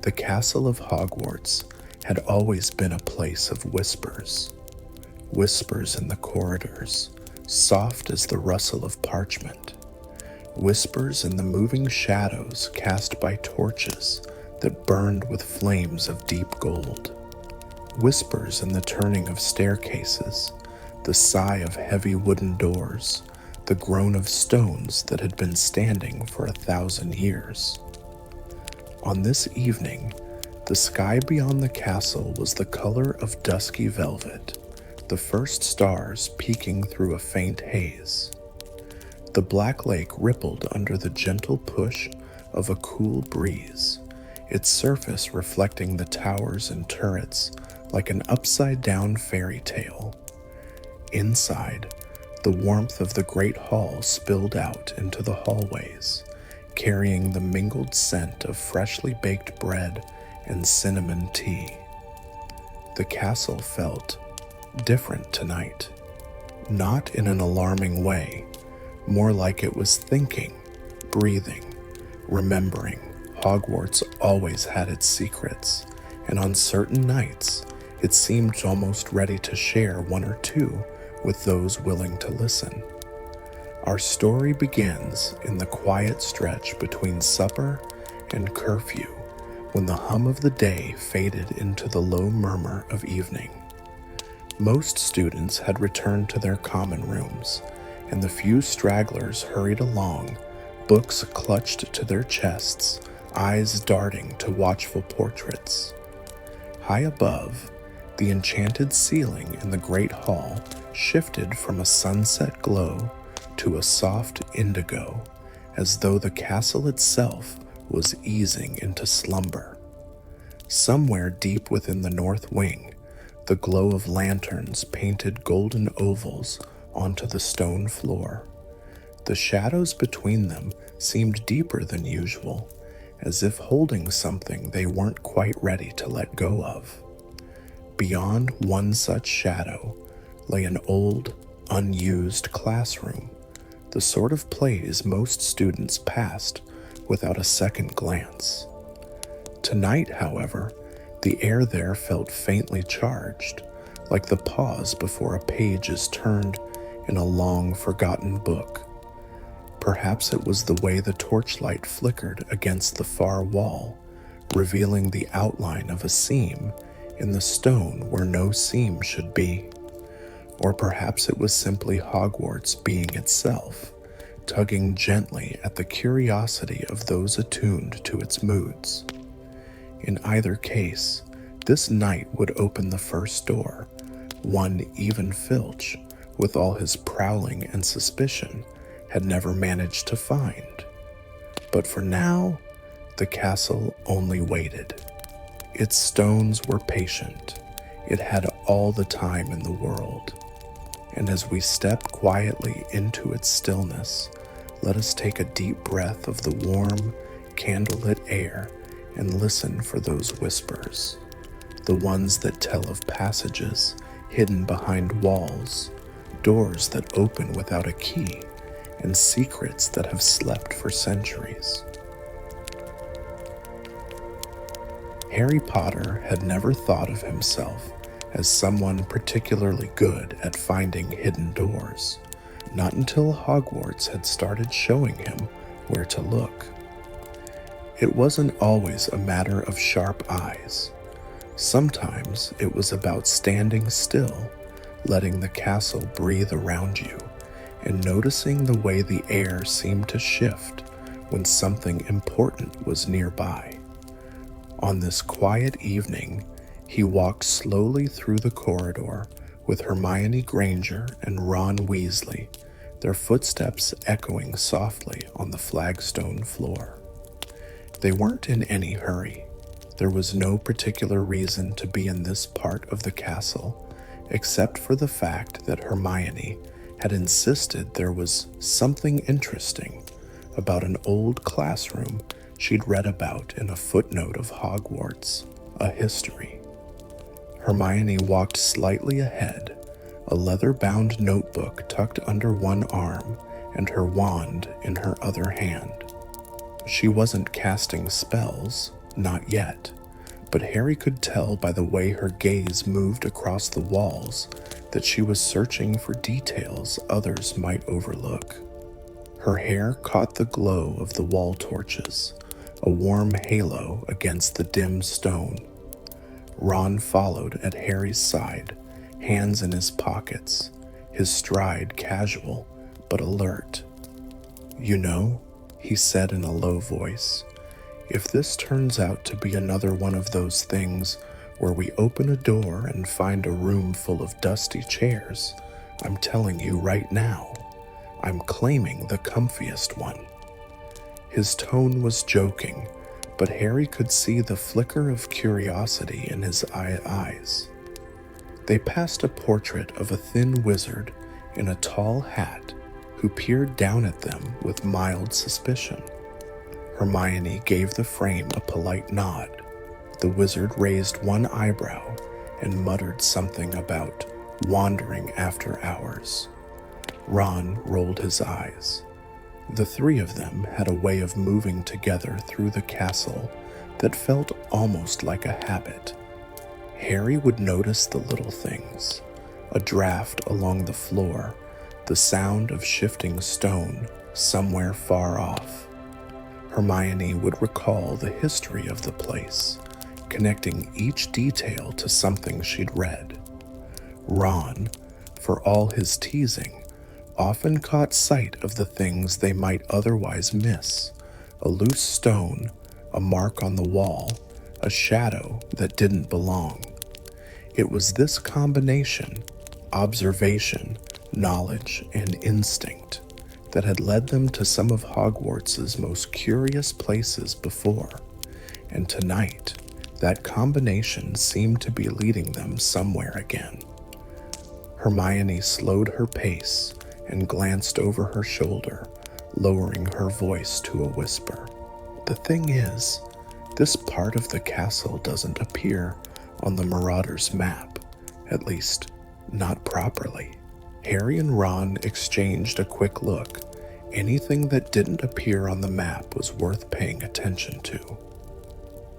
The castle of Hogwarts had always been a place of whispers. Whispers in the corridors, soft as the rustle of parchment. Whispers in the moving shadows cast by torches that burned with flames of deep gold. Whispers in the turning of staircases, the sigh of heavy wooden doors, the groan of stones that had been standing for 1,000 years. On this evening, the sky beyond the castle was the color of dusky velvet, the first stars peeking through a faint haze. The black lake rippled under the gentle push of a cool breeze, its surface reflecting the towers and turrets like an upside-down fairy tale. Inside, the warmth of the great hall spilled out into the hallways, carrying the mingled scent of freshly baked bread and cinnamon tea. The castle felt different tonight, not in an alarming way, more like it was thinking, breathing, remembering. Hogwarts always had its secrets, and on certain nights, it seemed almost ready to share one or two with those willing to listen. Our story begins in the quiet stretch between supper and curfew, when the hum of the day faded into the low murmur of evening. Most students had returned to their common rooms, and the few stragglers hurried along, books clutched to their chests, eyes darting to watchful portraits. High above, the enchanted ceiling in the great hall shifted from a sunset glow to a soft indigo, as though the castle itself was easing into slumber. Somewhere deep within the north wing, the glow of lanterns painted golden ovals onto the stone floor. The shadows between them seemed deeper than usual, as if holding something they weren't quite ready to let go of. Beyond one such shadow lay an old, unused classroom, the sort of place most students passed without a second glance. Tonight, however, the air there felt faintly charged, like the pause before a page is turned in a long-forgotten book. Perhaps it was the way the torchlight flickered against the far wall, revealing the outline of a seam in the stone where no seam should be. Or perhaps it was simply Hogwarts being itself, tugging gently at the curiosity of those attuned to its moods. In either case, this night would open the first door, one Even Filch, with all his prowling and suspicion, had never managed to find. But for now, the castle only waited. Its stones were patient. It had all the time in the world. And as we step quietly into its stillness, let us take a deep breath of the warm, candlelit air and listen for those whispers, the ones that tell of passages hidden behind walls, doors that open without a key, and secrets that have slept for centuries. Harry Potter had never thought of himself as someone particularly good at finding hidden doors, not until Hogwarts had started showing him where to look. It wasn't always a matter of sharp eyes. Sometimes it was about standing still, letting the castle breathe around you, and noticing the way the air seemed to shift when something important was nearby. On this quiet evening, he walked slowly through the corridor with Hermione Granger and Ron Weasley, their footsteps echoing softly on the flagstone floor. They weren't in any hurry. There was no particular reason to be in this part of the castle, except for the fact that Hermione had insisted there was something interesting about an old classroom she'd read about in a footnote of Hogwarts, a history. Hermione walked slightly ahead, a leather-bound notebook tucked under one arm and her wand in her other hand. She wasn't casting spells, Not yet, but Harry could tell by the way her gaze moved across the walls that she was searching for details others might overlook. Her hair caught the glow of the wall torches, a warm halo against the dim stone. Ron followed at Harry's side, hands in his pockets, his stride casual but alert. "You know," he said in a low voice, "if this turns out to be another one of those things where we open a door and find a room full of dusty chairs, I'm telling you right now, I'm claiming the comfiest one." His tone was joking, but Harry could see the flicker of curiosity in his eyes. They passed a portrait of a thin wizard in a tall hat who peered down at them with mild suspicion. Hermione gave the frame a polite nod. The wizard raised one eyebrow and muttered something about wandering after hours. Ron rolled his eyes. The three of them had a way of moving together through the castle that felt almost like a habit. Harry would notice the little things, a draft along the floor, the sound of shifting stone somewhere far off. Hermione would recall the history of the place, connecting each detail to something she'd read. Ron, for all his teasing, often caught sight of the things they might otherwise miss: a loose stone, a mark on the wall, a shadow that didn't belong. It was this combination, observation, knowledge, and instinct, that had led them to some of Hogwarts's most curious places before, and tonight, that combination seemed to be leading them somewhere again. Hermione slowed her pace and glanced over her shoulder, lowering her voice to a whisper. "The thing is, this part of the castle doesn't appear on the Marauder's map, at least, not properly." Harry and Ron exchanged a quick look. Anything that didn't appear on the map was worth paying attention to.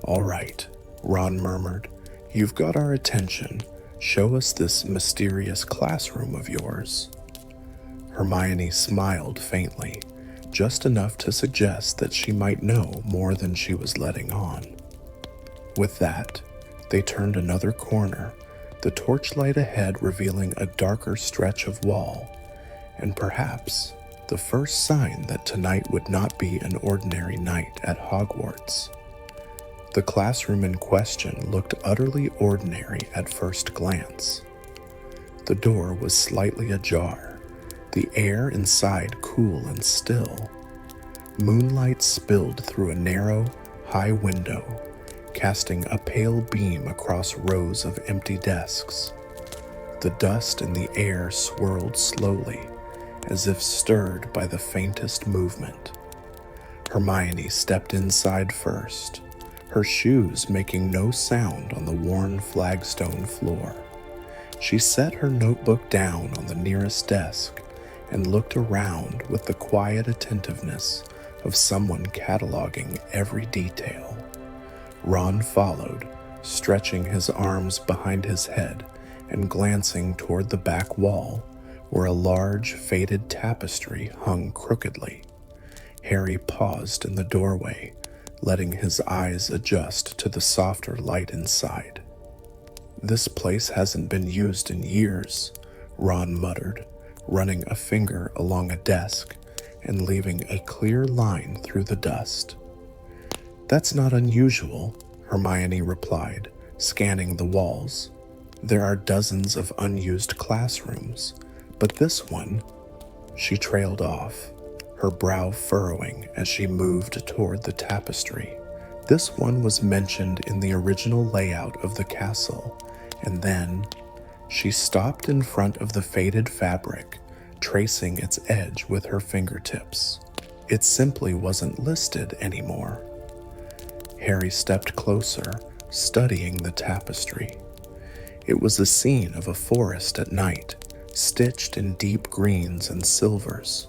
"All right," Ron murmured. "You've got our attention. Show us this mysterious classroom of yours." Hermione smiled faintly, just enough to suggest that she might know more than she was letting on. With that, they turned another corner, the torchlight ahead revealing a darker stretch of wall, and perhaps the first sign that tonight would not be an ordinary night at Hogwarts. The classroom in question looked utterly ordinary at first glance. The door was slightly ajar, the air inside cool and still. Moonlight spilled through a narrow, high window, casting a pale beam across rows of empty desks. The dust in the air swirled slowly, as if stirred by the faintest movement. Hermione stepped inside first, her shoes making no sound on the worn flagstone floor. She set her notebook down on the nearest desk and looked around with the quiet attentiveness of someone cataloging every detail. Ron followed, stretching his arms behind his head and glancing toward the back wall, where a large, faded tapestry hung crookedly. Harry paused in the doorway, letting his eyes adjust to the softer light inside. "This place hasn't been used in years," Ron muttered, running a finger along a desk and leaving a clear line through the dust. "That's not unusual," Hermione replied, scanning the walls. "There are dozens of unused classrooms, but this one—" She trailed off, her brow furrowing as she moved toward the tapestry. This one was mentioned in the original layout of the castle, and then she stopped in front of the faded fabric, tracing its edge with her fingertips. It simply wasn't listed anymore. Harry stepped closer, studying the tapestry. It was a scene of a forest at night, stitched in deep greens and silvers.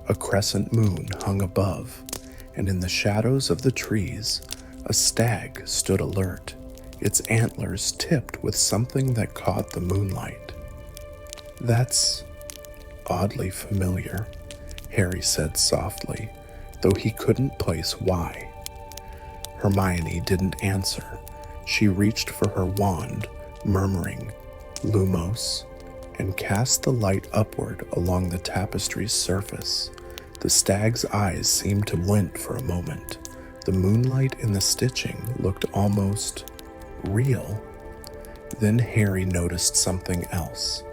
A crescent moon hung above, and in the shadows of the trees, A stag stood alert, its antlers tipped with something that caught the moonlight. "That's oddly familiar," Harry said softly, though he couldn't place why. Hermione didn't answer. She reached for her wand, murmuring, "Lumos," and cast the light upward along the tapestry's surface. The stag's eyes seemed to glint for a moment. The moonlight in the stitching looked almost real. Then Harry noticed something else.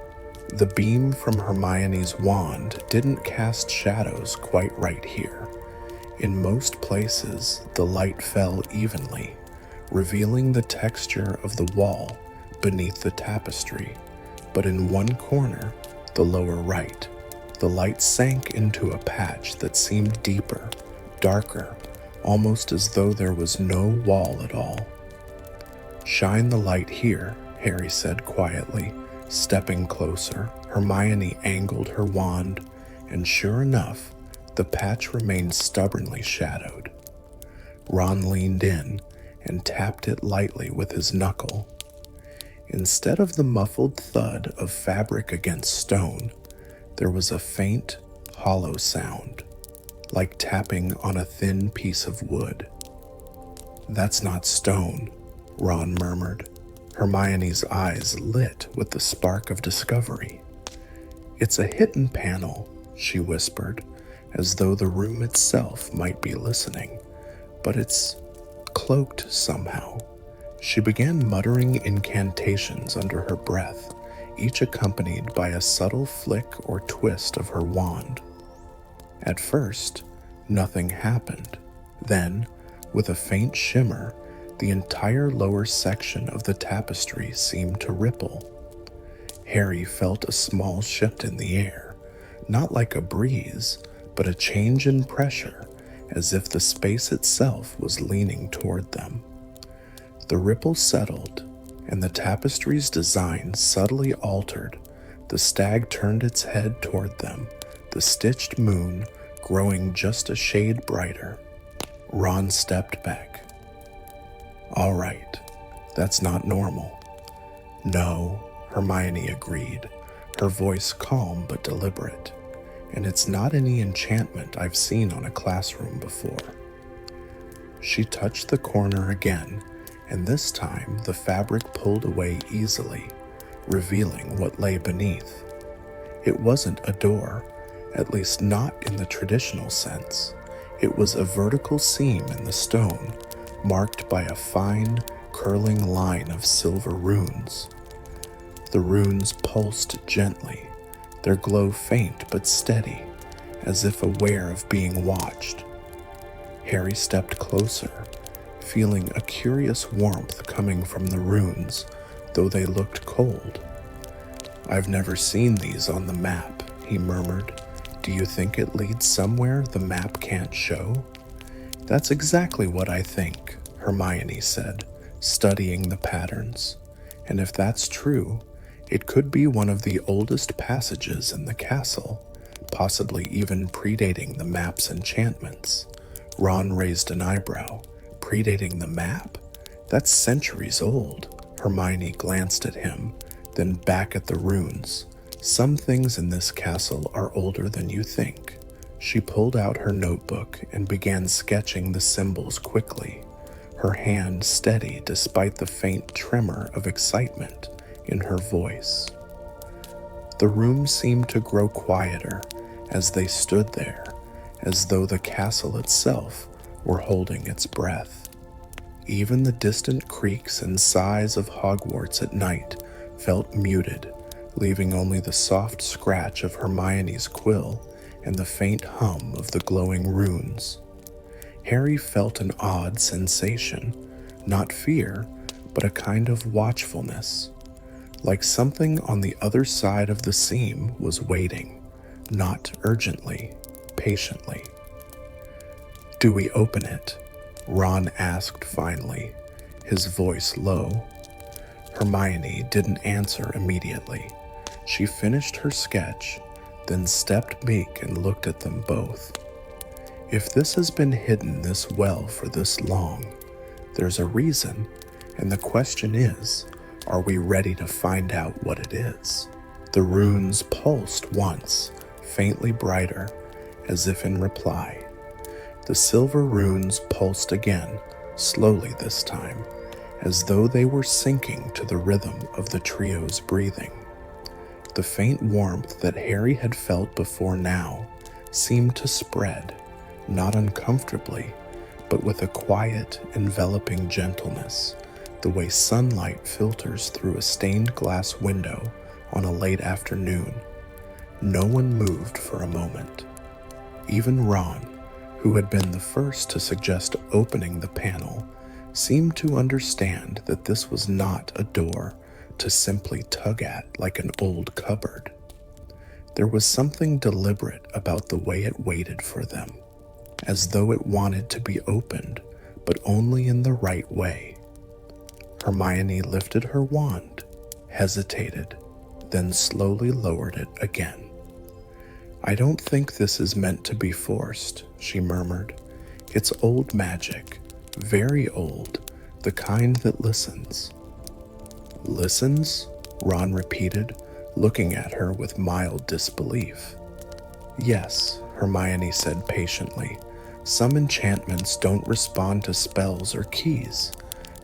The beam from Hermione's wand didn't cast shadows quite right here. In most places, the light fell evenly, revealing the texture of the wall beneath the tapestry. But in one corner, the lower right, the light sank into a patch that seemed deeper, darker, almost as though there was no wall at all. "Shine the light here," Harry said quietly, stepping closer. Hermione angled her wand, and sure enough, the patch remained stubbornly shadowed. Ron leaned in and tapped it lightly with his knuckle. Instead of the muffled thud of fabric against stone, there was a faint, hollow sound, like tapping on a thin piece of wood. "That's not stone," Ron murmured. Hermione's eyes lit with the spark of discovery. "It's a hidden panel," she whispered, as though the room itself might be listening, "but it's cloaked somehow." She began muttering incantations under her breath, each accompanied by a subtle flick or twist of her wand. At first, nothing happened. Then, with a faint shimmer, the entire lower section of the tapestry seemed to ripple. Harry felt a small shift in the air, not like a breeze, but a change in pressure, as if the space itself was leaning toward them. The ripple settled, and the tapestry's design subtly altered. The stag turned its head toward them, the stitched moon growing just a shade brighter. Ron stepped back. "All right, that's not normal." "No," Hermione agreed, her voice calm but deliberate. "And it's not any enchantment I've seen on a classroom before." She touched the corner again, and this time the fabric pulled away easily, revealing what lay beneath. It wasn't a door, at least not in the traditional sense. It was a vertical seam in the stone, marked by a fine, curling line of silver runes. The runes pulsed gently, their glow faint but steady, as if aware of being watched. Harry stepped closer, feeling a curious warmth coming from the runes, though they looked cold. "I've never seen these on the map," he murmured. "Do you think it leads somewhere the map can't show?" "That's exactly what I think," Hermione said, studying the patterns. "And if that's true, it could be one of the oldest passages in the castle, possibly even predating the map's enchantments." Ron raised an eyebrow. "Predating the map? That's centuries old." Hermione glanced at him, then back at the runes. "Some things in this castle are older than you think." She pulled out her notebook and began sketching the symbols quickly, her hand steady despite the faint tremor of excitement in her voice. The room seemed to grow quieter as they stood there, as though the castle itself were holding its breath. Even the distant creaks and sighs of Hogwarts at night felt muted, leaving only the soft scratch of Hermione's quill and the faint hum of the glowing runes. Harry felt an odd sensation, not fear, but a kind of watchfulness, like something on the other side of the seam was waiting, not urgently, patiently. "Do we open it?" Ron asked finally, his voice low. Hermione didn't answer immediately. She finished her sketch, then stepped back and looked at them both. "If this has been hidden this well for this long, There's a reason, and the question is, are we ready to find out what it is? The runes pulsed once, faintly brighter, as if in reply. The silver runes pulsed again, slowly this time, as though they were syncing to the rhythm of the trio's breathing. The faint warmth that Harry had felt before now seemed to spread, not uncomfortably, but with a quiet, enveloping gentleness, the way sunlight filters through a stained glass window on a late afternoon. No one moved for a moment. Even Ron, who had been the first to suggest opening the panel, seemed to understand that this was not a door to simply tug at like an old cupboard. There was something deliberate about the way it waited for them, as though it wanted to be opened, but only in the right way. Hermione lifted her wand, hesitated, then slowly lowered it again. "I don't think this is meant to be forced," she murmured. "It's old magic, very old, the kind that listens." "Listens?" Ron repeated, looking at her with mild disbelief. "Yes," Hermione said patiently. "Some enchantments don't respond to spells or keys.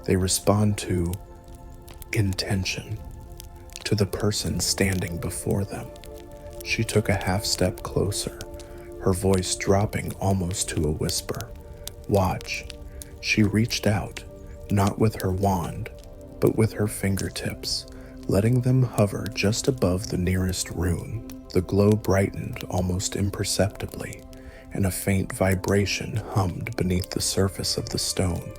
They respond to intention, to the person standing before them." She took a half step closer, her voice dropping almost to a whisper. "Watch." She reached out, not with her wand, but with her fingertips, letting them hover just above the nearest rune. The glow brightened almost imperceptibly, and a faint vibration hummed beneath the surface of the stone.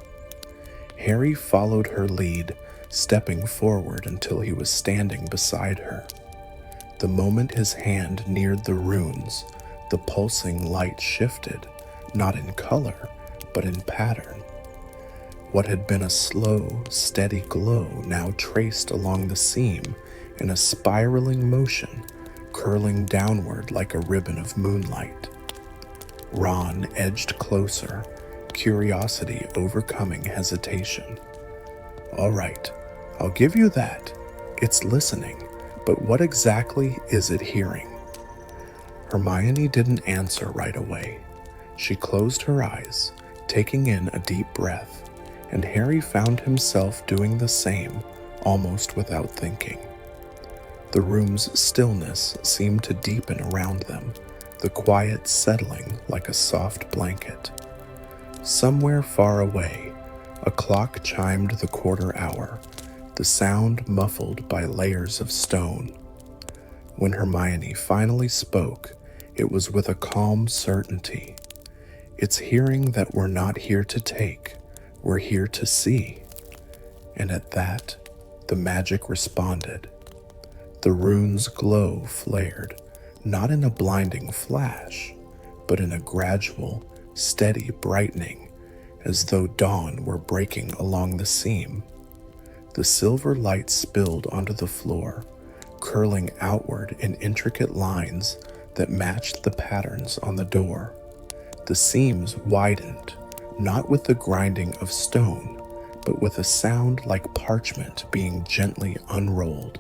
Harry followed her lead, stepping forward until he was standing beside her. The moment his hand neared the runes, the pulsing light shifted, not in color, but in pattern. What had been a slow, steady glow now traced along the seam in a spiraling motion, curling downward like a ribbon of moonlight. Ron edged closer, curiosity overcoming hesitation. "All right, I'll give you that. It's listening, but what exactly is it hearing?" Hermione didn't answer right away. She closed her eyes, taking in a deep breath, and Harry found himself doing the same, almost without thinking. The room's stillness seemed to deepen around them, the quiet settling like a soft blanket. Somewhere far away, a clock chimed the quarter hour, the sound muffled by layers of stone. When Hermione finally spoke, it was with a calm certainty. "It's hearing that we're not here to take, we're here to see." And at that, the magic responded. The rune's glow flared, not in a blinding flash, but in a gradual, steady brightening, as though dawn were breaking along the seam. The silver light spilled onto the floor, curling outward in intricate lines that matched the patterns on the door. The seams widened, not with the grinding of stone, but with a sound like parchment being gently unrolled.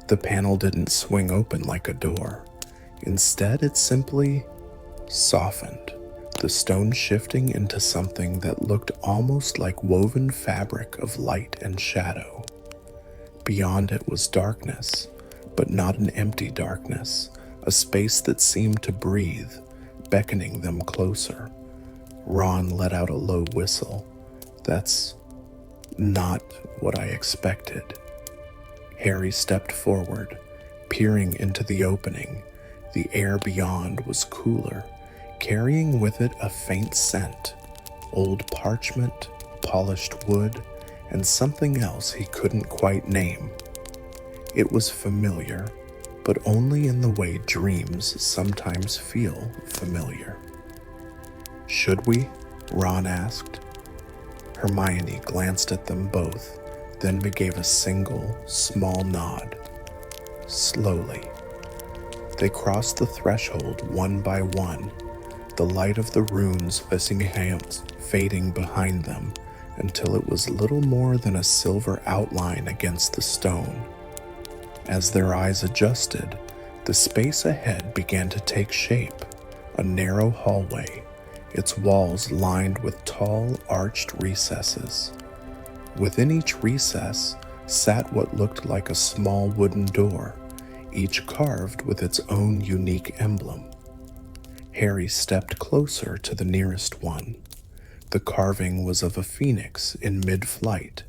The panel didn't swing open like a door. Instead, it simply softened, the stone shifting into something that looked almost like woven fabric of light and shadow. Beyond it was darkness, but not an empty darkness, a space that seemed to breathe, beckoning them closer. Ron let out a low whistle. "That's not what I expected." Harry stepped forward, peering into the opening. The air beyond was cooler, carrying with it a faint scent, old parchment, polished wood, and something else he couldn't quite name. It was familiar, but only in the way dreams sometimes feel familiar. "Should we?" Ron asked. Hermione glanced at them both, then gave a single, small nod. Slowly, they crossed the threshold one by one, the light of the runes fading behind them until it was little more than a silver outline against the stone. As their eyes adjusted, the space ahead began to take shape, a narrow hallway, its walls lined with tall, arched recesses. Within each recess sat what looked like a small wooden door, each carved with its own unique emblem. Harry stepped closer to the nearest one. The carving was of a phoenix in mid-flight,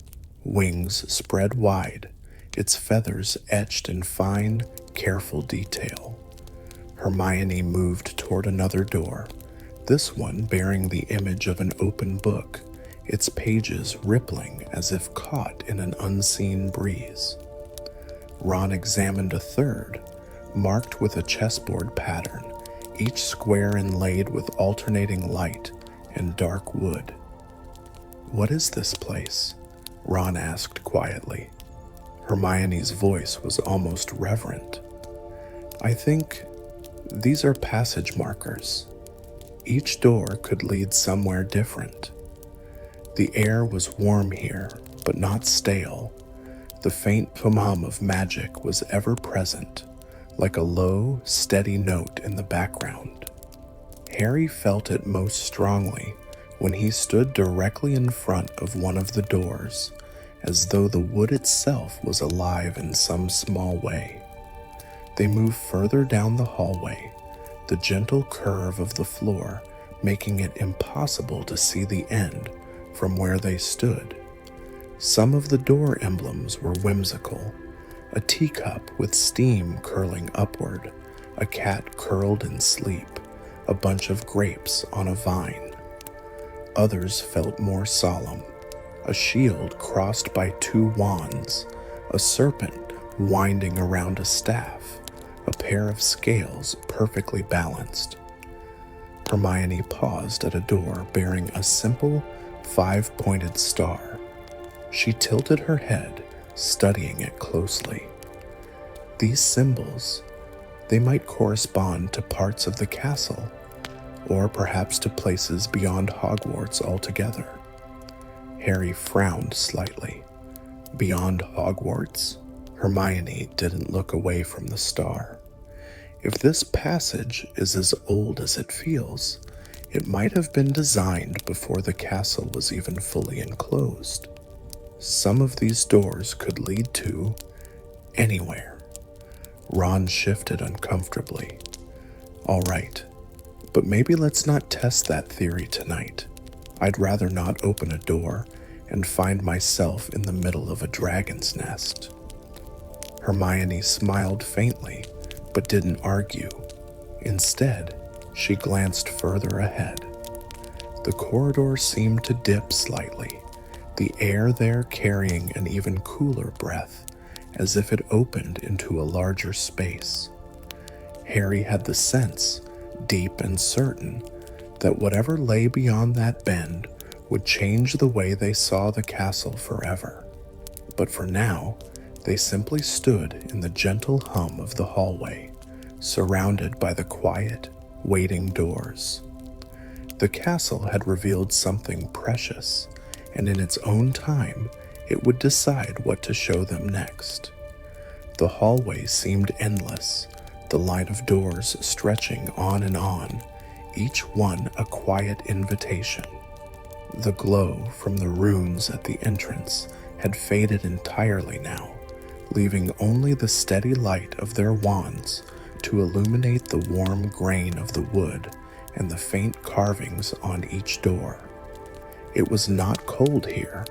wings spread wide, its feathers etched in fine, careful detail. Hermione moved toward another door, this one bearing the image of an open book, its pages rippling as if caught in an unseen breeze. Ron examined a third, marked with a chessboard pattern, each square inlaid with alternating light and dark wood. "What is this place?" Ron asked quietly. Hermione's voice was almost reverent. "I think these are passage markers. Each door could lead somewhere different." The air was warm here, but not stale. The faint hum of magic was ever present, like a low, steady note in the background. Harry felt it most strongly when he stood directly in front of one of the doors, as though the wood itself was alive in some small way. They moved further down the hallway, the gentle curve of the floor making it impossible to see the end from where they stood. Some of the door emblems were whimsical: a teacup with steam curling upward, a cat curled in sleep, a bunch of grapes on a vine. Others felt more solemn: a shield crossed by two wands, a serpent winding around a staff, a pair of scales perfectly balanced. Hermione paused at a door bearing a simple, five-pointed star. She tilted her head, studying it closely. These symbols, they might correspond to parts of the castle, or perhaps to places beyond Hogwarts altogether. Harry frowned slightly. Beyond Hogwarts? Hermione didn't look away from the star. If this passage is as old as it feels, it might have been designed before the castle was even fully enclosed. Some of these doors could lead to anywhere. Ron shifted uncomfortably. "All right, but maybe let's not test that theory tonight. I'd rather not open a door and find myself in the middle of a dragon's nest." Hermione smiled faintly, but didn't argue. Instead, she glanced further ahead. The corridor seemed to dip slightly, the air there carrying an even cooler breath, as if it opened into a larger space. Harry had the sense, deep and certain, that whatever lay beyond that bend would change the way they saw the castle forever. But for now, they simply stood in the gentle hum of the hallway, surrounded by the quiet, waiting doors. The castle had revealed something precious, and in its own time, it would decide what to show them next. The hallway seemed endless, the line of doors stretching on, each one a quiet invitation. The glow from the runes at the entrance had faded entirely now, leaving only the steady light of their wands to illuminate the warm grain of the wood and the faint carvings on each door. It was not cold here,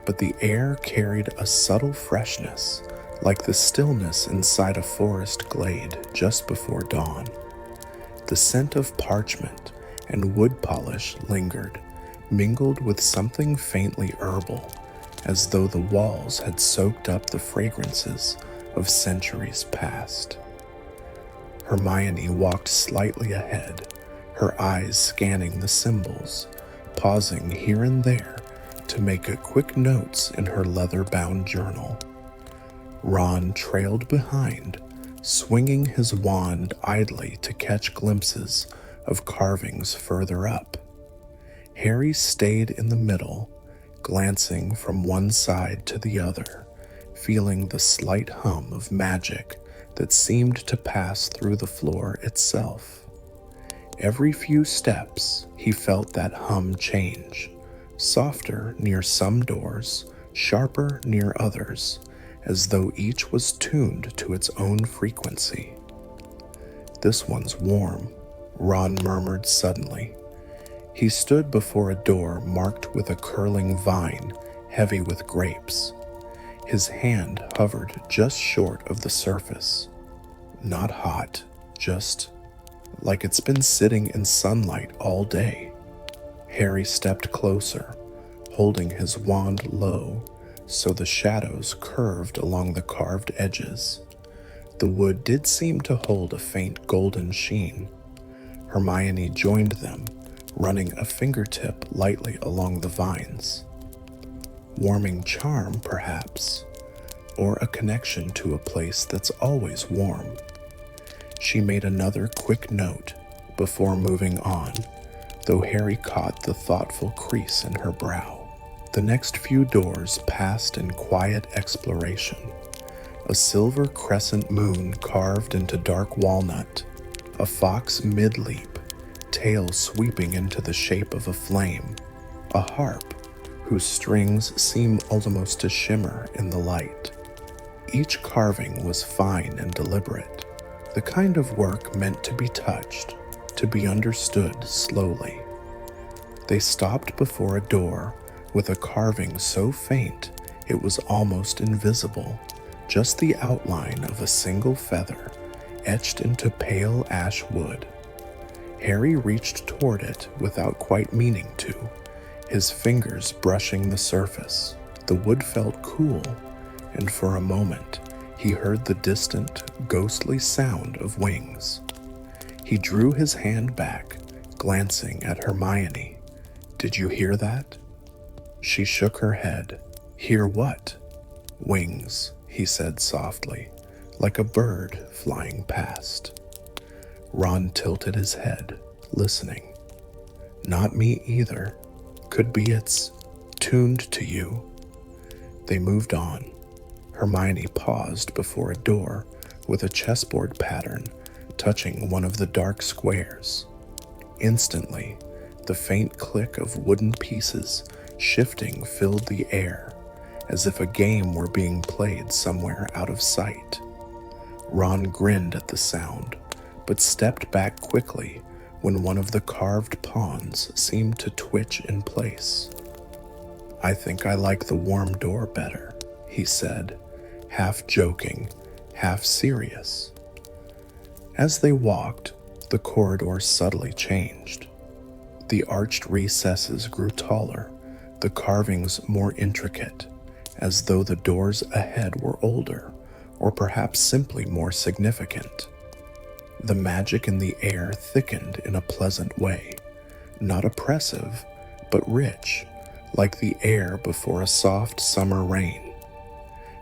but the air carried a subtle freshness, like the stillness inside a forest glade just before dawn. The scent of parchment and wood polish lingered, mingled with something faintly herbal, as though the walls had soaked up the fragrances of centuries past. Hermione walked slightly ahead, her eyes scanning the symbols, pausing here and there to make quick notes in her leather-bound journal. Ron trailed behind, swinging his wand idly to catch glimpses of carvings further up. Harry stayed in the middle, glancing from one side to the other, feeling the slight hum of magic that seemed to pass through the floor itself. Every few steps, he felt that hum change, softer near some doors, sharper near others, as though each was tuned to its own frequency. "This one's warm," Ron murmured suddenly. He stood before a door marked with a curling vine, heavy with grapes. His hand hovered just short of the surface. Not hot, just like it's been sitting in sunlight all day. Harry stepped closer, holding his wand low so the shadows curved along the carved edges. The wood did seem to hold a faint golden sheen. Hermione joined them, running a fingertip lightly along the vines. Warming charm, perhaps, or a connection to a place that's always warm. She made another quick note before moving on, though Harry caught the thoughtful crease in her brow. The next few doors passed in quiet exploration. A silver crescent moon carved into dark walnut, a fox mid-leap, tail sweeping into the shape of a flame, a harp whose strings seem almost to shimmer in the light. Each carving was fine and deliberate, the kind of work meant to be touched, to be understood slowly. They stopped before a door with a carving so faint it was almost invisible, just the outline of a single feather etched into pale ash wood. Harry reached toward it without quite meaning to, his fingers brushing the surface. The wood felt cool, and for a moment he heard the distant, ghostly sound of wings. He drew his hand back, glancing at Hermione. "Did you hear that?" She shook her head. "Hear what?" "Wings," he said softly, "like a bird flying past." Ron tilted his head, listening. "Not me either. Could be it's tuned to you." They moved on. Hermione paused before a door with a chessboard pattern touching one of the dark squares. Instantly, the faint click of wooden pieces shifting filled the air, as if a game were being played somewhere out of sight. Ron grinned at the sound, but stepped back quickly when one of the carved pawns seemed to twitch in place. "I think I like the warm door better," he said, half joking, half serious. As they walked, the corridor subtly changed. The arched recesses grew taller, the carvings more intricate, as though the doors ahead were older, or perhaps simply more significant. The magic in the air thickened in a pleasant way, not oppressive, but rich, like the air before a soft summer rain.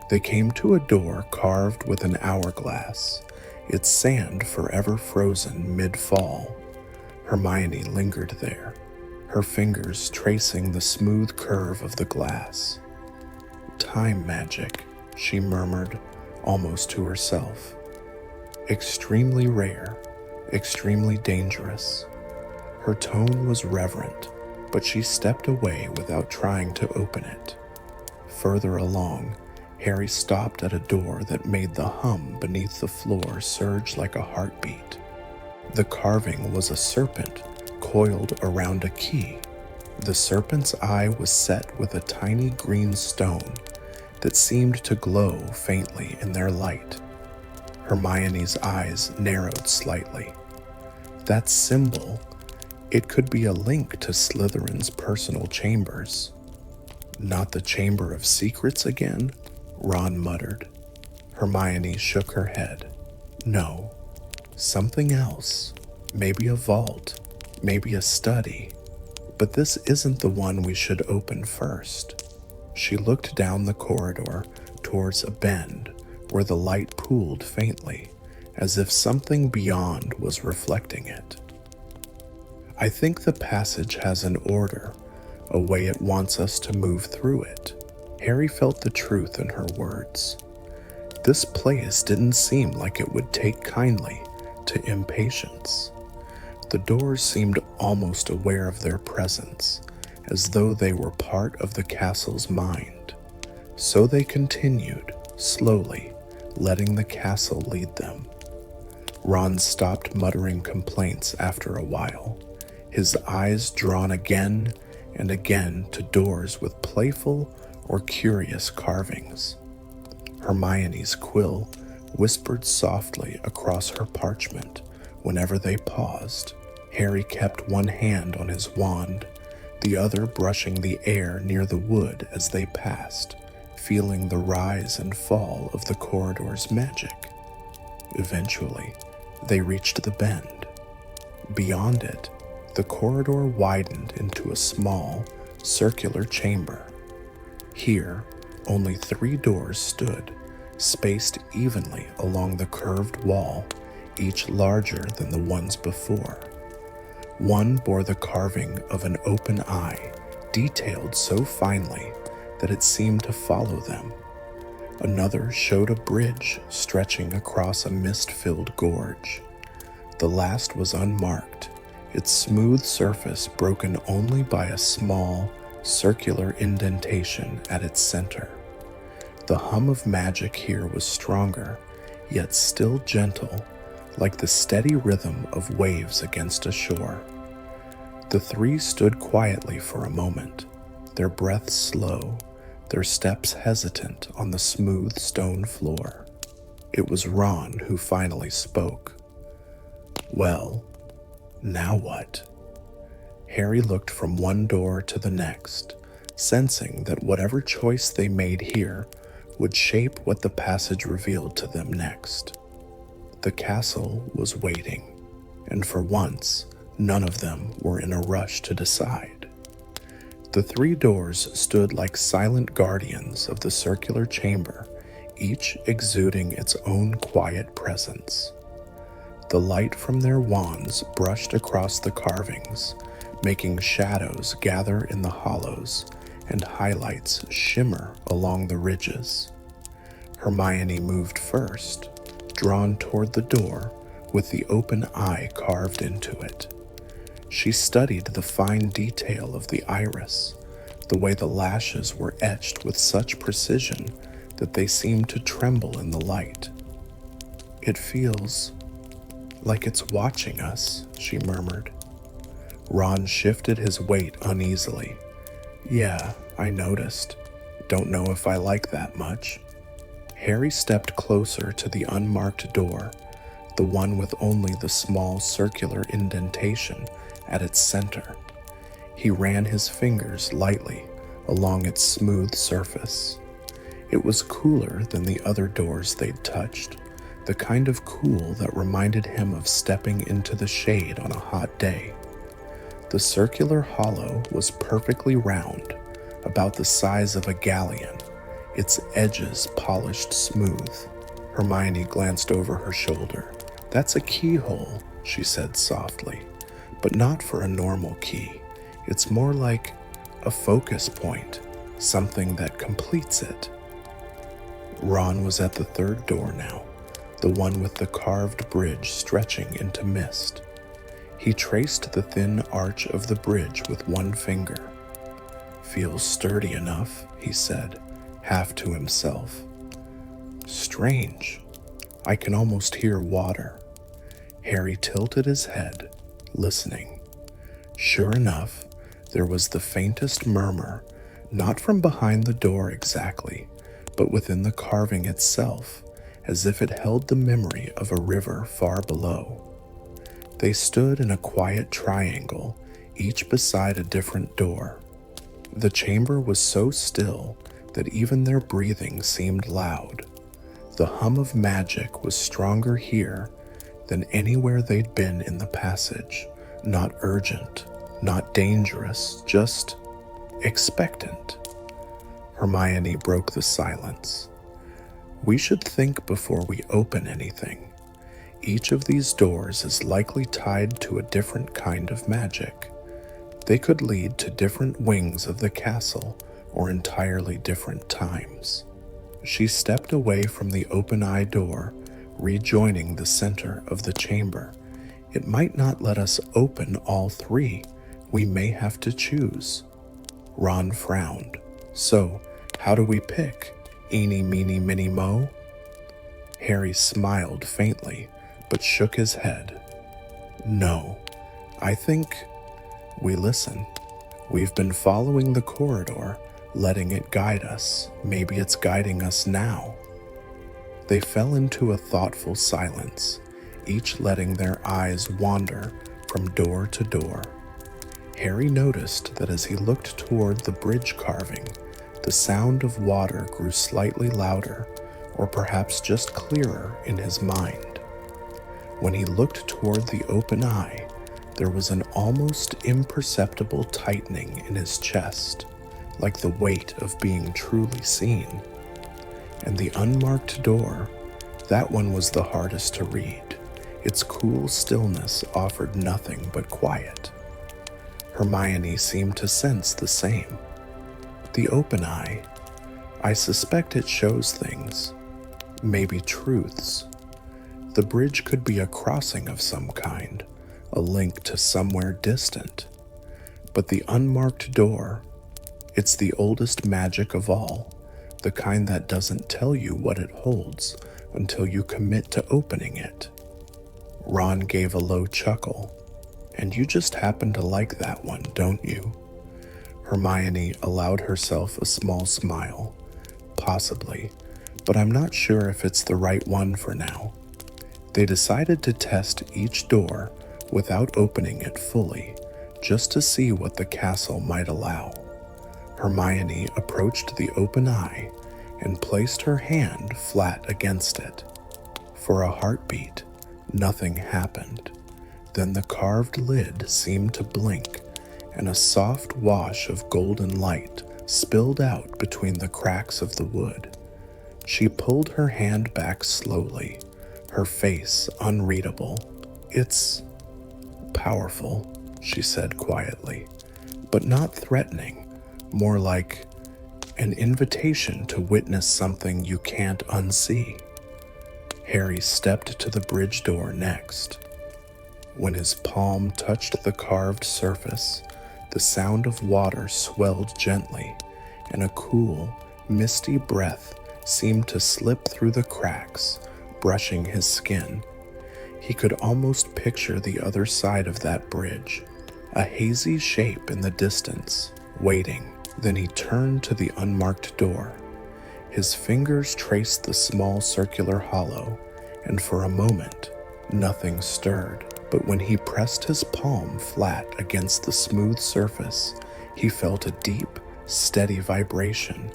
They came to a door carved with an hourglass, its sand forever frozen mid-fall. Hermione lingered there, her fingers tracing the smooth curve of the glass. "Time magic," she murmured, almost to herself. "Extremely rare, extremely dangerous." Her tone was reverent, but she stepped away without trying to open it. Further along, Harry stopped at a door that made the hum beneath the floor surge like a heartbeat. The carving was a serpent coiled around a key. The serpent's eye was set with a tiny green stone that seemed to glow faintly in their light. Hermione's eyes narrowed slightly. That symbol, it could be a link to Slytherin's personal chambers. "Not the Chamber of Secrets again?" Ron muttered. Hermione shook her head. "No, something else. Maybe a vault, maybe a study. But this isn't the one we should open first." She looked down the corridor towards a bend where the light pooled faintly, as if something beyond was reflecting it. "I think the passage has an order, a way it wants us to move through it. Harry felt the truth in her words. This place didn't seem like it would take kindly to impatience. The doors seemed almost aware of their presence, as though they were part of the castle's mind. So they continued, slowly, letting the castle lead them. Ron stopped muttering complaints after a while, his eyes drawn again and again to doors with playful or curious carvings. Hermione's quill whispered softly across her parchment whenever they paused. Harry kept one hand on his wand, the other brushing the air near the wood as they passed, feeling the rise and fall of the corridor's magic. Eventually, they reached the bend. Beyond it, the corridor widened into a small, circular chamber. Here, only 3 doors stood, spaced evenly along the curved wall, each larger than the ones before. One bore the carving of an open eye, detailed so finely that it seemed to follow them. Another showed a bridge stretching across a mist-filled gorge. The last was unmarked, its smooth surface broken only by a small, circular indentation at its center. The hum of magic here was stronger, yet still gentle, like the steady rhythm of waves against a shore. The 3 stood quietly for a moment, their breaths slow, their steps hesitant on the smooth stone floor. It was Ron who finally spoke. "Well, now what?" Harry looked from one door to the next, sensing that whatever choice they made here would shape what the passage revealed to them next. The castle was waiting, and for once, none of them were in a rush to decide. The 3 doors stood like silent guardians of the circular chamber, each exuding its own quiet presence. The light from their wands brushed across the carvings, making shadows gather in the hollows and highlights shimmer along the ridges. Hermione moved first, drawn toward the door with the open eye carved into it. She studied the fine detail of the iris, the way the lashes were etched with such precision that they seemed to tremble in the light. "It feels like it's watching us," she murmured. Ron shifted his weight uneasily. "Yeah, I noticed. Don't know if I like that much." Harry stepped closer to the unmarked door, the one with only the small circular indentation at its center. He ran his fingers lightly along its smooth surface. It was cooler than the other doors they'd touched, the kind of cool that reminded him of stepping into the shade on a hot day. The circular hollow was perfectly round, about the size of a galleon, its edges polished smooth. Hermione glanced over her shoulder. "That's a keyhole," she said softly, "but not for a normal key. It's more like a focus point, something that completes it." Ron was at the 3rd door now, the one with the carved bridge stretching into mist. He traced the thin arch of the bridge with one finger. "Feels sturdy enough," he said, half to himself. "Strange. I can almost hear water." Harry tilted his head, listening. Sure enough, there was the faintest murmur, not from behind the door exactly, but within the carving itself, as if it held the memory of a river far below. They stood in a quiet triangle, each beside a different door. The chamber was so still that even their breathing seemed loud. The hum of magic was stronger here than anywhere they'd been in the passage, not urgent, not dangerous, just expectant. Hermione broke the silence. "We should think before we open anything. Each of these doors is likely tied to a different kind of magic. They could lead to different wings of the castle or entirely different times. She stepped away from the open-eye door, rejoining the center of the chamber. It might not let us open all three. We may have to choose. Ron frowned. So, how do we pick? Eeny, meeny, miny, mo? Harry smiled faintly, but shook his head. No, I think we listen. We've been following the corridor, letting it guide us. Maybe it's guiding us now. They fell into a thoughtful silence, each letting their eyes wander from door to door. Harry noticed that as he looked toward the bridge carving, the sound of water grew slightly louder, or perhaps just clearer in his mind. When he looked toward the open eye, there was an almost imperceptible tightening in his chest, like the weight of being truly seen. And the unmarked door, that one was the hardest to read. Its cool stillness offered nothing but quiet. Hermione seemed to sense the same. The open eye, I suspect it shows things, maybe truths. The bridge could be a crossing of some kind, a link to somewhere distant. But the unmarked door, it's the oldest magic of all, the kind that doesn't tell you what it holds until you commit to opening it. Ron gave a low chuckle. And you just happen to like that one, don't you? Hermione allowed herself a small smile. Possibly, but I'm not sure if it's the right one for now. They decided to test each door without opening it fully, just to see what the castle might allow. Hermione approached the open eye and placed her hand flat against it. For a heartbeat, nothing happened. Then the carved lid seemed to blink, and a soft wash of golden light spilled out between the cracks of the wood. She pulled her hand back slowly, her face unreadable. It's powerful, she said quietly, but not threatening, more like an invitation to witness something you can't unsee. Harry stepped to the bridge door next. When his palm touched the carved surface, the sound of water swelled gently, and a cool, misty breath seemed to slip through the cracks, brushing his skin. He could almost picture the other side of that bridge, a hazy shape in the distance, waiting. Then he turned to the unmarked door. His fingers traced the small circular hollow, and for a moment, nothing stirred. But when he pressed his palm flat against the smooth surface, he felt a deep, steady vibration,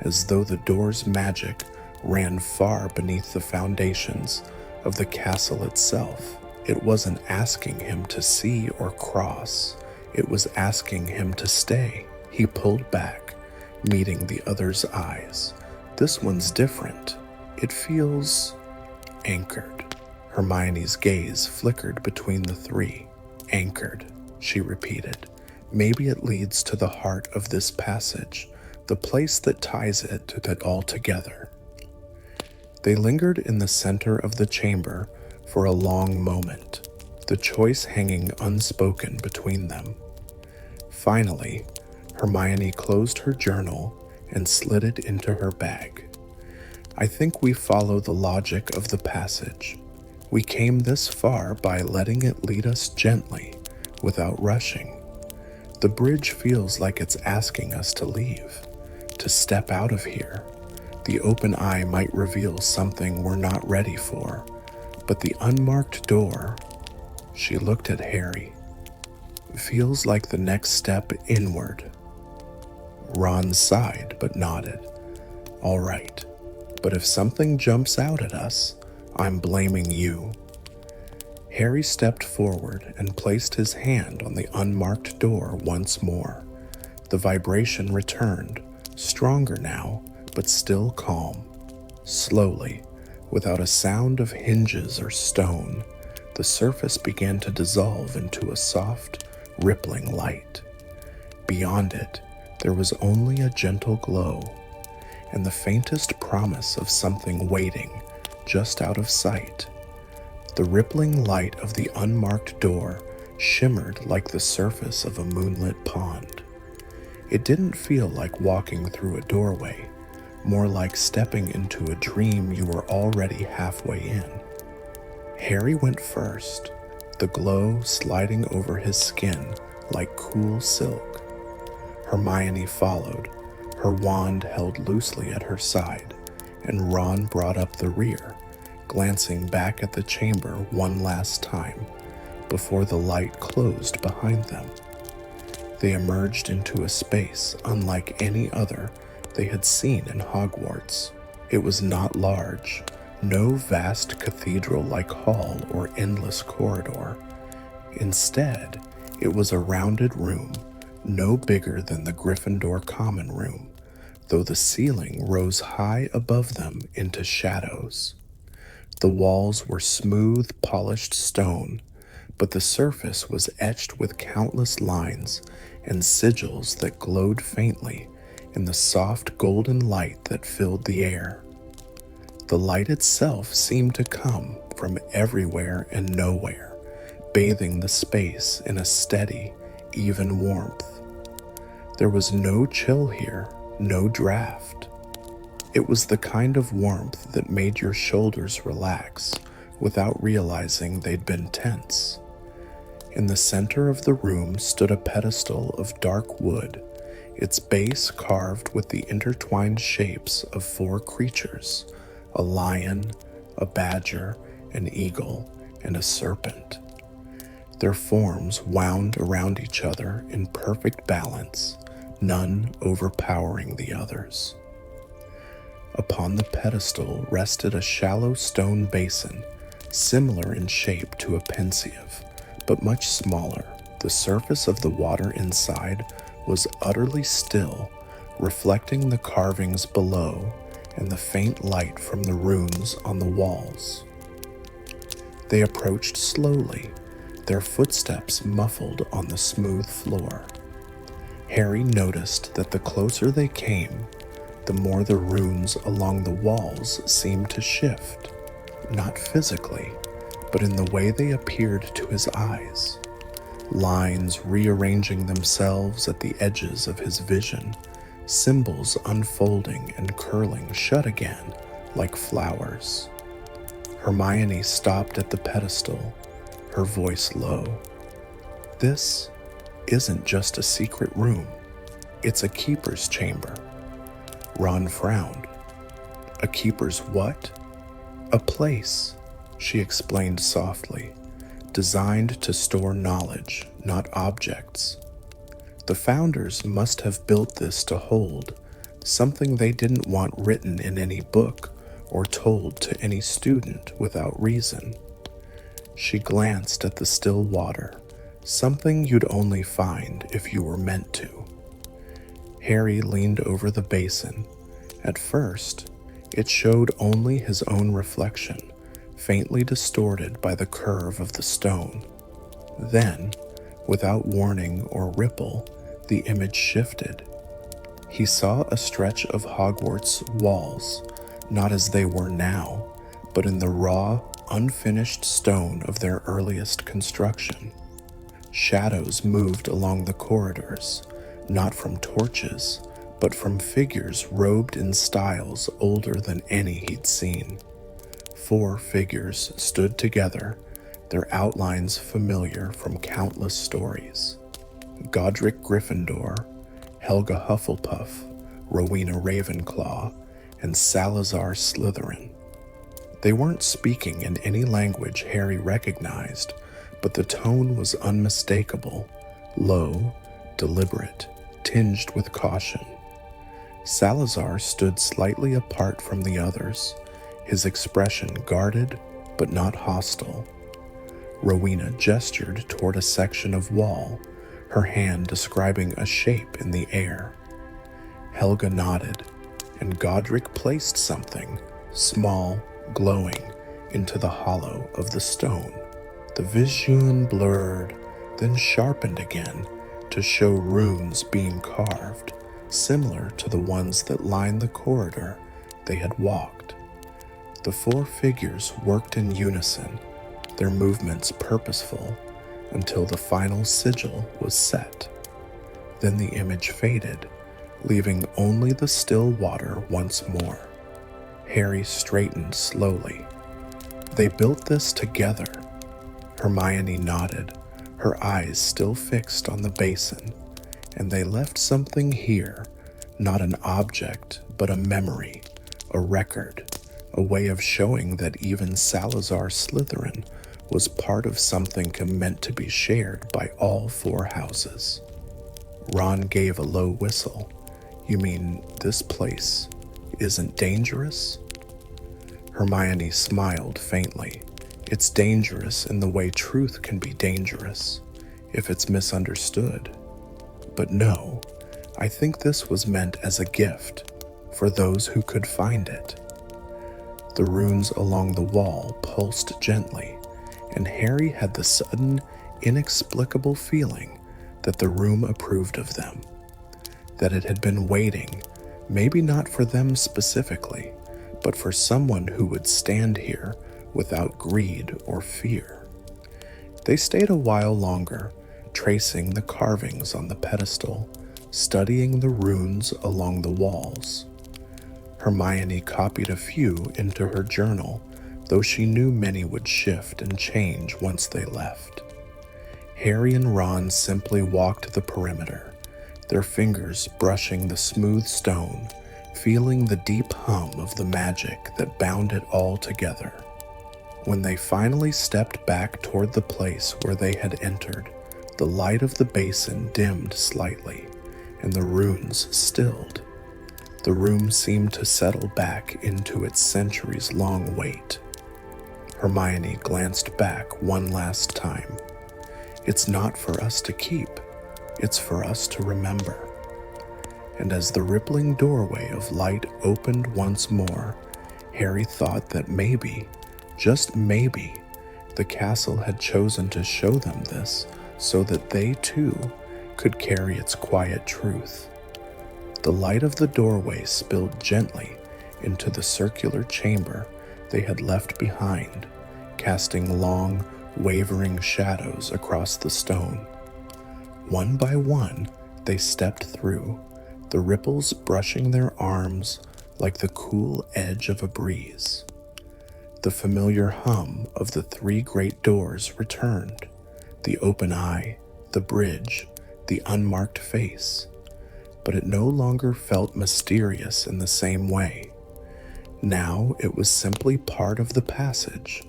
as though the door's magic ran far beneath the foundations of the castle itself. It wasn't asking him to see or cross, it was asking him to stay. He pulled back, meeting the other's eyes. This one's different. It feels anchored. Hermione's gaze flickered between the three. Anchored, she repeated. Maybe it leads to the heart of this passage, the place that ties it all together. They lingered in the center of the chamber for a long moment, the choice hanging unspoken between them. Finally, Hermione closed her journal and slid it into her bag. I think we follow the logic of the passage. We came this far by letting it lead us gently, without rushing. The bridge feels like it's asking us to leave, to step out of here. The open eye might reveal something we're not ready for, but the unmarked door, she looked at Harry, feels like the next step inward. Ron sighed but nodded. All right, but if something jumps out at us, I'm blaming you. Harry stepped forward and placed his hand on the unmarked door once more. The vibration returned, stronger now, but still calm. Slowly, without a sound of hinges or stone, the surface began to dissolve into a soft, rippling light. Beyond it, there was only a gentle glow, and the faintest promise of something waiting just out of sight. The rippling light of the unmarked door shimmered like the surface of a moonlit pond. It didn't feel like walking through a doorway, more like stepping into a dream you were already halfway in. Harry went first, the glow sliding over his skin like cool silk. Hermione followed, her wand held loosely at her side, and Ron brought up the rear, glancing back at the chamber one last time before the light closed behind them. They emerged into a space unlike any other they had seen in Hogwarts. It was not large, no vast cathedral-like hall or endless corridor. Instead, it was a rounded room, no bigger than the Gryffindor common room, though the ceiling rose high above them into shadows. The walls were smooth, polished stone, but the surface was etched with countless lines and sigils that glowed faintly in the soft golden light that filled the air. The light itself seemed to come from everywhere and nowhere, bathing the space in a steady, even warmth. There was no chill here, no draft. It was the kind of warmth that made your shoulders relax without realizing they'd been tense. In the center of the room stood a pedestal of dark wood, its base carved with the intertwined shapes of 4 creatures: a lion, a badger, an eagle, and a serpent. Their forms wound around each other in perfect balance, none overpowering the others. Upon the pedestal rested a shallow stone basin, similar in shape to a pensieve, but much smaller. The surface of the water inside was utterly still, reflecting the carvings below and the faint light from the runes on the walls. They approached slowly, their footsteps muffled on the smooth floor. Harry noticed that the closer they came, the more the runes along the walls seemed to shift, not physically, but in the way they appeared to his eyes. Lines rearranging themselves at the edges of his vision, symbols unfolding and curling shut again like flowers. Hermione stopped at the pedestal, her voice low. "This isn't just a secret room, it's a keeper's chamber." Ron frowned. "A keeper's what?" "A place," she explained softly, "designed to store knowledge, not objects. The founders must have built this to hold something they didn't want written in any book or told to any student without reason." She glanced at the still water, something you'd only find if you were meant to. Harry leaned over the basin. At first, it showed only his own reflection, faintly distorted by the curve of the stone. Then, without warning or ripple, the image shifted. He saw a stretch of Hogwarts walls, not as they were now, but in the raw, unfinished stone of their earliest construction. Shadows moved along the corridors, not from torches, but from figures robed in styles older than any he'd seen. 4 figures stood together, their outlines familiar from countless stories. Godric Gryffindor, Helga Hufflepuff, Rowena Ravenclaw, and Salazar Slytherin. They weren't speaking in any language Harry recognized, but the tone was unmistakable, low, deliberate, tinged with caution. Salazar stood slightly apart from the others, his expression guarded but not hostile. Rowena gestured toward a section of wall, her hand describing a shape in the air. Helga nodded, and Godric placed something, small, glowing, into the hollow of the stone. The vision blurred, then sharpened again, to show runes being carved, similar to the ones that lined the corridor they had walked. The four figures worked in unison, their movements purposeful, until the final sigil was set. Then the image faded, leaving only the still water once more. Harry straightened slowly. They built this together. Hermione nodded, her eyes still fixed on the basin, and they left something here, not an object, but a memory, a record, a way of showing that even Salazar Slytherin was part of something meant to be shared by all four houses. Ron gave a low whistle. You mean this place isn't dangerous? Hermione smiled faintly. It's dangerous in the way truth can be dangerous, if it's misunderstood. But no, I think this was meant as a gift for those who could find it. The runes along the wall pulsed gently, and Harry had the sudden, inexplicable feeling that the room approved of them, that it had been waiting, maybe not for them specifically, but for someone who would stand here without greed or fear. They stayed a while longer, tracing the carvings on the pedestal, studying the runes along the walls. Hermione copied a few into her journal, though she knew many would shift and change once they left. Harry and Ron simply walked the perimeter, their fingers brushing the smooth stone, feeling the deep hum of the magic that bound it all together. When they finally stepped back toward the place where they had entered, the light of the basin dimmed slightly, and the runes stilled. The room seemed to settle back into its centuries-long wait. Hermione glanced back one last time. It's not for us to keep, it's for us to remember. And as the rippling doorway of light opened once more, Harry thought that maybe, just maybe, the castle had chosen to show them this so that they too could carry its quiet truth. The light of the doorway spilled gently into the circular chamber they had left behind, casting long, wavering shadows across the stone. One by one, they stepped through, the ripples brushing their arms like the cool edge of a breeze. The familiar hum of the three great doors returned, the open eye, the bridge, the unmarked face, but it no longer felt mysterious in the same way. Now it was simply part of the passage,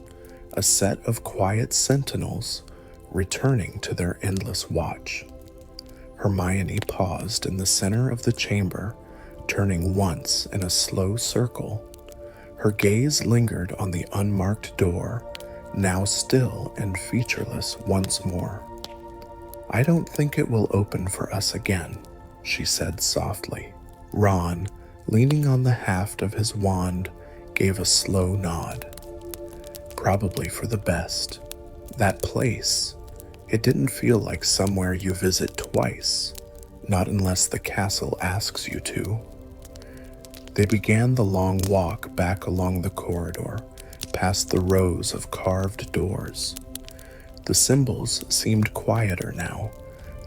a set of quiet sentinels returning to their endless watch. Hermione paused in the center of the chamber, turning once in a slow circle. Her gaze lingered on the unmarked door, now still and featureless once more. I don't think it will open for us again, she said softly. Ron, leaning on the haft of his wand, gave a slow nod. Probably for the best. That place, it didn't feel like somewhere you visit twice, not unless the castle asks you to. They began the long walk back along the corridor, past the rows of carved doors. The symbols seemed quieter now,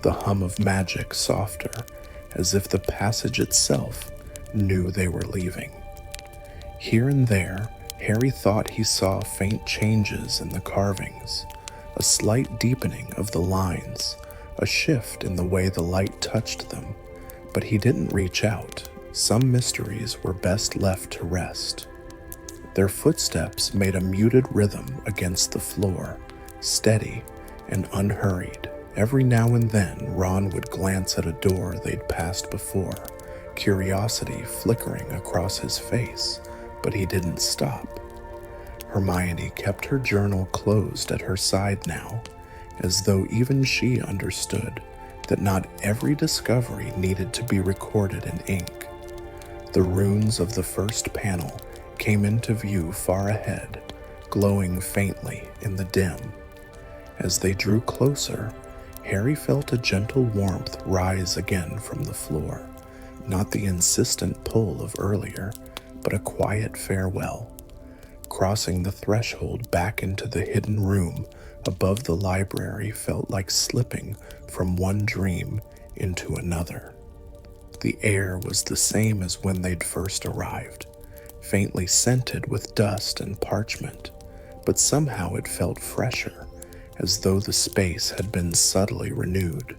the hum of magic softer, as if the passage itself knew they were leaving. Here and there, Harry thought he saw faint changes in the carvings, a slight deepening of the lines, a shift in the way the light touched them, but he didn't reach out. Some mysteries were best left to rest. Their footsteps made a muted rhythm against the floor, steady and unhurried. Every now and then, Ron would glance at a door they'd passed before, curiosity flickering across his face, but he didn't stop. Hermione kept her journal closed at her side now, as though even she understood that not every discovery needed to be recorded in ink. The runes of the first panel came into view far ahead, glowing faintly in the dim. As they drew closer, Harry felt a gentle warmth rise again from the floor, not the insistent pull of earlier, but a quiet farewell. Crossing the threshold back into the hidden room above the library felt like slipping from one dream into another. The air was the same as when they'd first arrived, faintly scented with dust and parchment, but somehow it felt fresher, as though the space had been subtly renewed.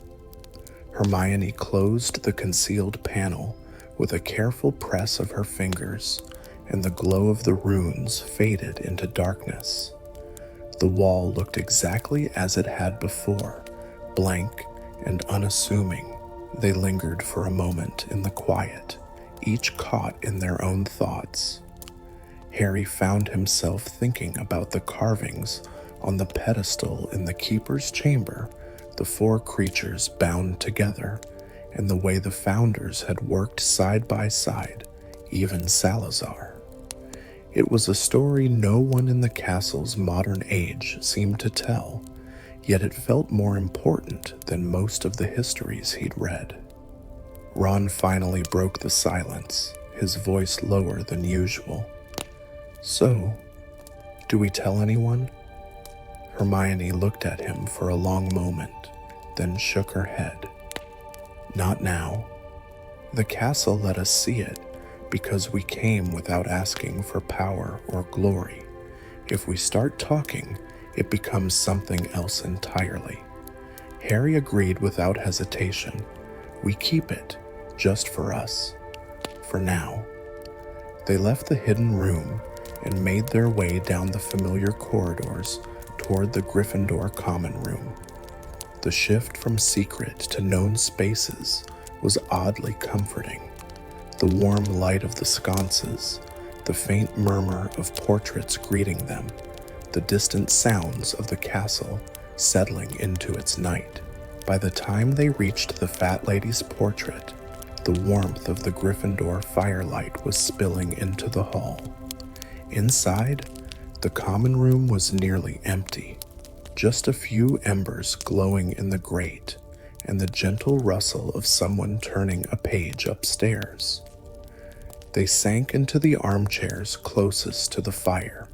Hermione closed the concealed panel with a careful press of her fingers, and the glow of the runes faded into darkness. The wall looked exactly as it had before, blank and unassuming. They lingered for a moment in the quiet, each caught in their own thoughts. Harry found himself thinking about the carvings on the pedestal in the keeper's chamber, the four creatures bound together, and the way the founders had worked side by side, even Salazar. It was a story no one in the castle's modern age seemed to tell, yet it felt more important than most of the histories he'd read. Ron finally broke the silence, his voice lower than usual. "So, do we tell anyone?" Hermione looked at him for a long moment, then shook her head. "Not now. The castle let us see it because we came without asking for power or glory. If we start talking, it becomes something else entirely." Harry agreed without hesitation. "We keep it, just for us. For now." They left the hidden room and made their way down the familiar corridors toward the Gryffindor common room. The shift from secret to known spaces was oddly comforting. The warm light of the sconces, the faint murmur of portraits greeting them, the distant sounds of the castle settling into its night. By the time they reached the fat lady's portrait, the warmth of the Gryffindor firelight was spilling into the hall. Inside, the common room was nearly empty, just a few embers glowing in the grate, and the gentle rustle of someone turning a page upstairs. They sank into the armchairs closest to the fire.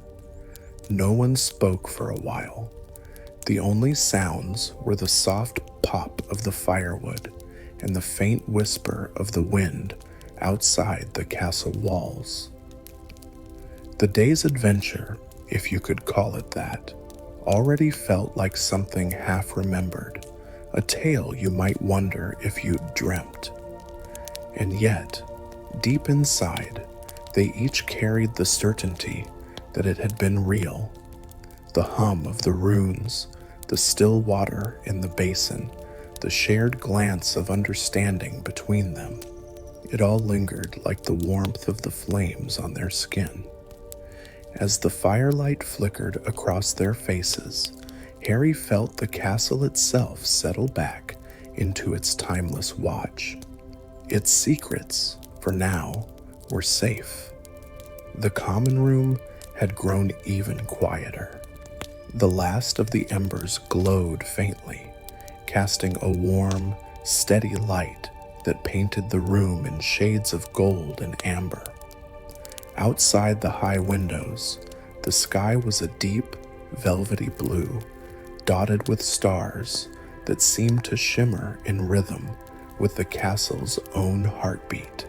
No one spoke for a while. The only sounds were the soft pop of the firewood and the faint whisper of the wind outside the castle walls. The day's adventure, if you could call it that, already felt like something half-remembered, a tale you might wonder if you'd dreamt. And yet, deep inside, they each carried the certainty that it had been real. The hum of the runes, the still water in the basin, the shared glance of understanding between them. It all lingered like the warmth of the flames on their skin. As the firelight flickered across their faces, Harry felt the castle itself settle back into its timeless watch. Its secrets, for now, were safe. The common room had grown even quieter. The last of the embers glowed faintly, casting a warm, steady light that painted the room in shades of gold and amber. Outside the high windows, the sky was a deep, velvety blue, dotted with stars that seemed to shimmer in rhythm with the castle's own heartbeat.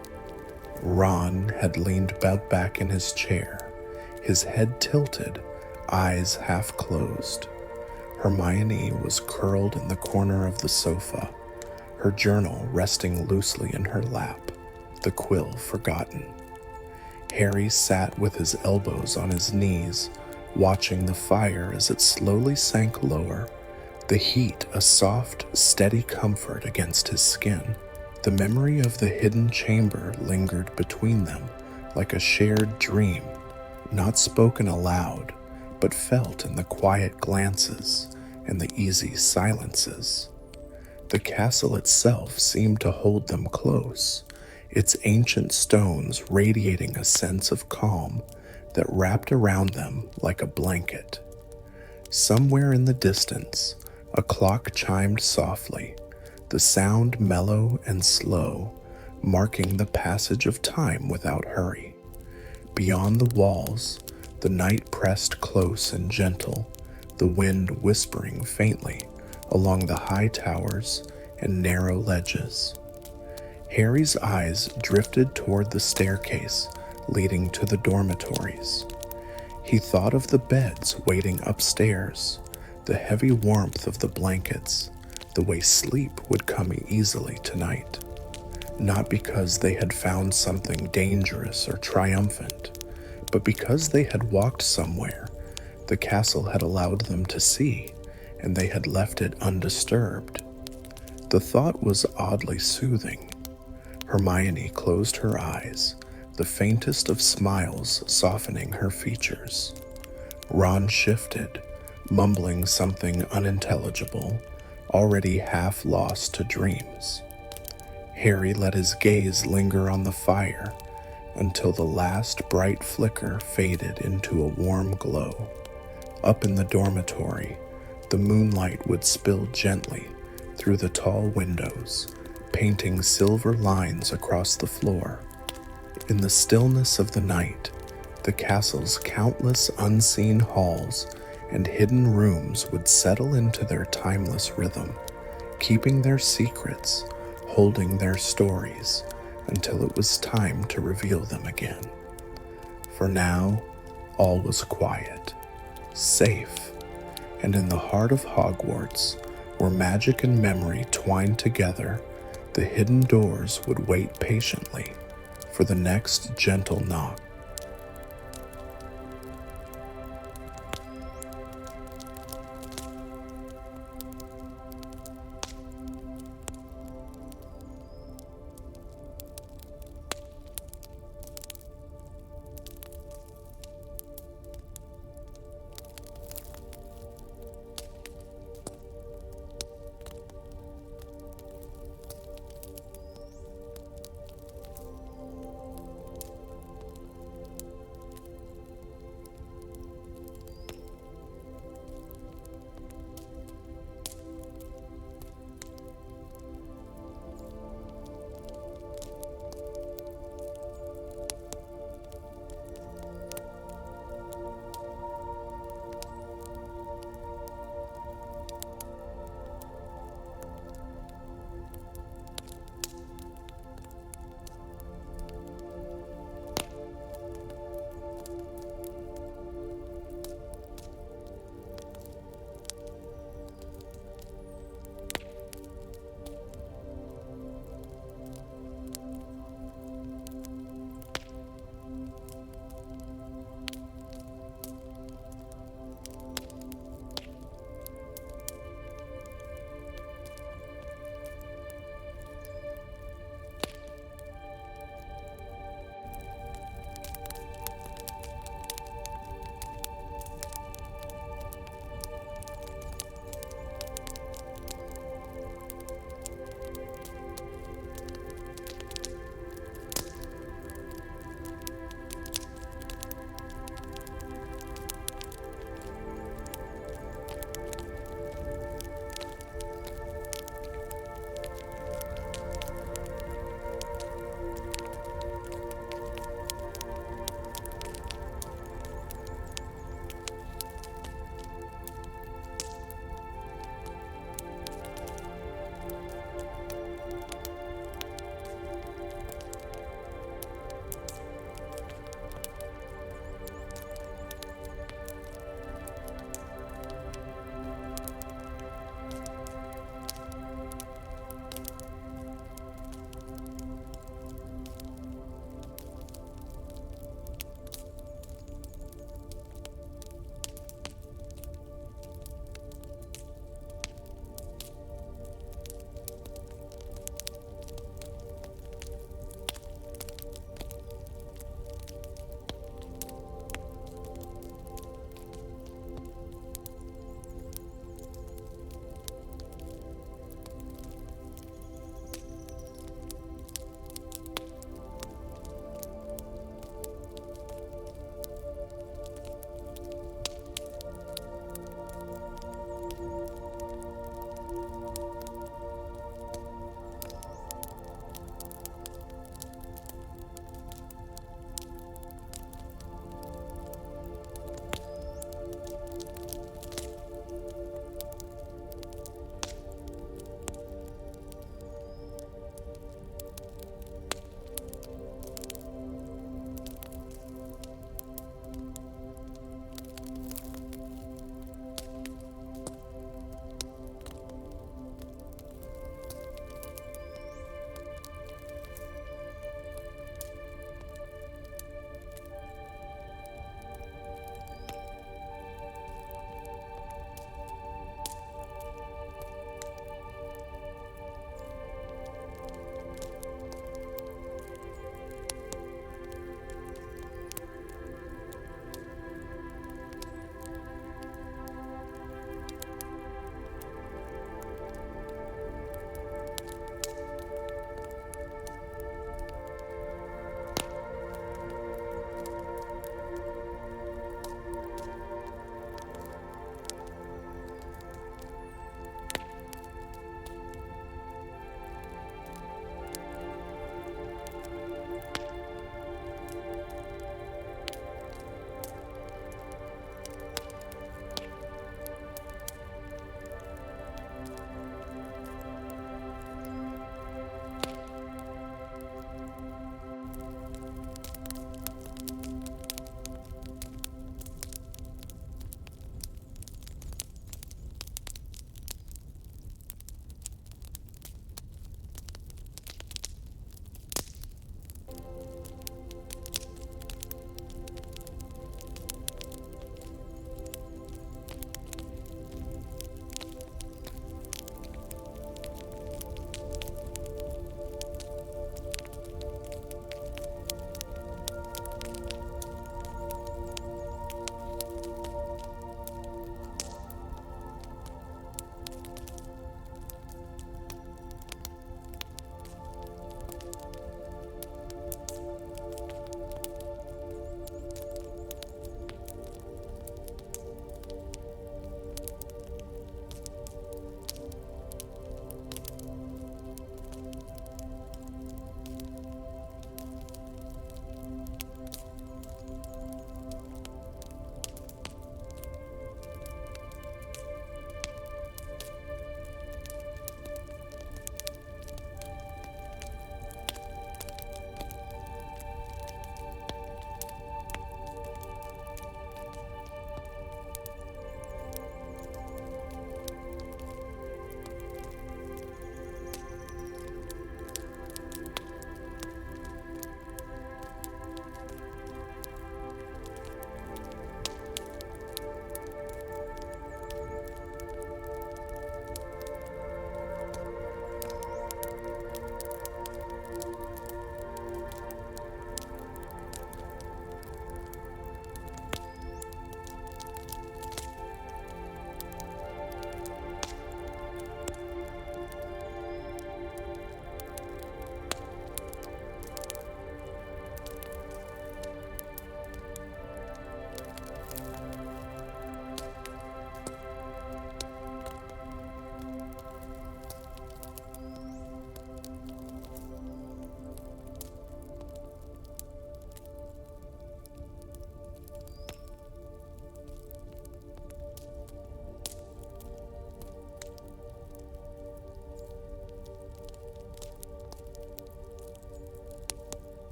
Ron had leaned back in his chair, his head tilted, eyes half closed. Hermione was curled in the corner of the sofa, her journal resting loosely in her lap, the quill forgotten. Harry sat with his elbows on his knees, watching the fire as it slowly sank lower, the heat a soft, steady comfort against his skin. The memory of the hidden chamber lingered between them like a shared dream, not spoken aloud, but felt in the quiet glances and the easy silences. The castle itself seemed to hold them close, its ancient stones radiating a sense of calm that wrapped around them like a blanket. Somewhere in the distance, A clock chimed softly, the sound mellow and slow, marking the passage of time without hurry. Beyond the walls, the night pressed close and gentle, the wind whispering faintly along the high towers and narrow ledges. Harry's eyes drifted toward the staircase leading to the dormitories. He thought of the beds waiting upstairs, the heavy warmth of the blankets, the way sleep would come easily tonight. Not because they had found something dangerous or triumphant, but because they had walked somewhere the castle had allowed them to see, and they had left it undisturbed. The thought was oddly soothing. Hermione closed her eyes, the faintest of smiles softening her features. Ron shifted, mumbling something unintelligible, already half lost to dreams. Harry let his gaze linger on the fire until the last bright flicker faded into a warm glow. Up in the dormitory, the moonlight would spill gently through the tall windows, painting silver lines across the floor. In the stillness of the night, the castle's countless unseen halls and hidden rooms would settle into their timeless rhythm, keeping their secrets, holding their stories, until it was time to reveal them again. For now, all was quiet, safe, and in the heart of Hogwarts, where magic and memory twined together, the hidden doors would wait patiently for the next gentle knock.